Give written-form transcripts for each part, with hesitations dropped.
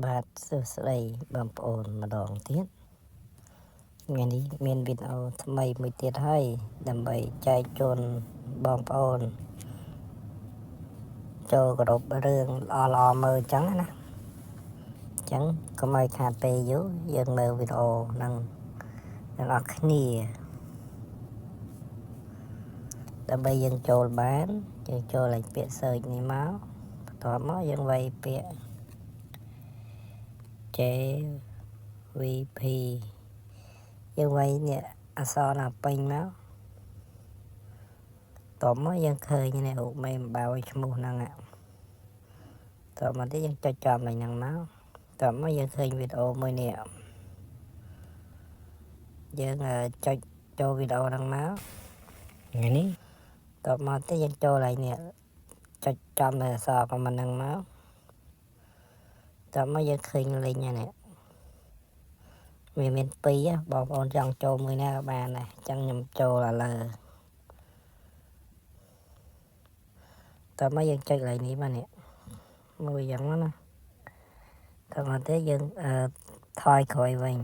បាទសួស្តីបងប្អូនម្ដងទៀតថ្ងៃនេះមានវីដេអូថ្មីមួយទៀតហើយដើម្បីចែកជូនបងប្អូនចូលគ្រប់រឿងល្អៗមើលអញ្ចឹងណាអញ្ចឹងកុំឲ្យខាតពេលយូរយើងមើលវីដេអូនឹងទាំងអស់គ្នាដើម្បីយើងចូលបានយើងចូលលេខពាក្យ search នេះមកបន្ទាប់មកយើងវាយពាក្យ JVP យើងវាយនេះអក្សរណាពេញមកតោះមកយើងឃើញនេះរូបមេអំបៅឈ្មោះហ្នឹងតោះមកទៀតយើងចុចចំលេខហ្នឹងមកតោះមកយើងឃើញវីដេអូមួយនេះយើងចុចចូលវីដេអូហ្នឹងមកថ្ងៃនេះតោះមកទៀតយើងចូលលេខនេះចុចចំនៅអក្សរของมันហ្នឹងមកតោះមកយើងឃើញលេខនេះវាមាន2បងប្អូនចង់ចូលមួយណាក៏បានដែរអញ្ចឹងខ្ញុំចូលឥឡូវតើមកយើងចុចលេខនេះមកនេះមួយយ៉ាងណាតើមកទេយើងថយក្រោយវិញ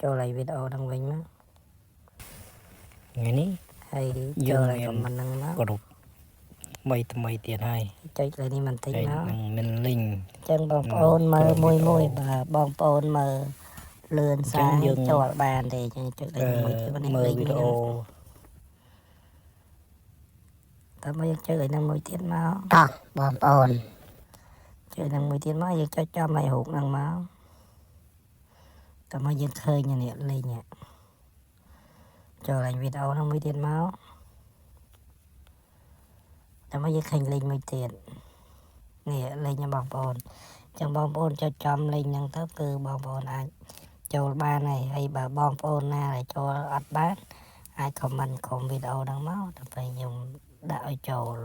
ចូលលេខវីដេអូហ្នឹងវិញមកថ្ងៃនេះហើយចូលលេខខមមិនហ្នឹងមកគ្រប់ថ្មីទៀតហើយចុចលេខនេះបន្តិចមកនឹងមានលីងអញ្ចឹងបងប្អូនមើលមួយបាទបងប្អូនមើលលឿនសារយើងចូលបានទេអញ្ចឹងចុចលេខមួយទៀតមើលវីដេអូតើមកយើងចុចលេខហ្នឹងមួយទៀតមកតោះបងប្អូនចុចហ្នឹងមួយទៀតមកយើងចុចចំឲ្យរូបហ្នឹងមកតើមកយើងឃើញនេះលេខនេះចូលលេខវីដេអូហ្នឹងមួយទៀតមកតើមកយើងឃើញលេខមួយទៀតនេះលេខរបស់បងប្អូនអញ្ចឹងបងប្អូនចុចចំលេខហ្នឹងទៅគឺបងប្អូនអាចចូលបានហើយបើបងប្អូនណាដែលចូលអត់បានអាចខមមិនក្រុមវីដេអូហ្នឹងមកដើម្បីខ្ញុំដាក់ឲ្យចូល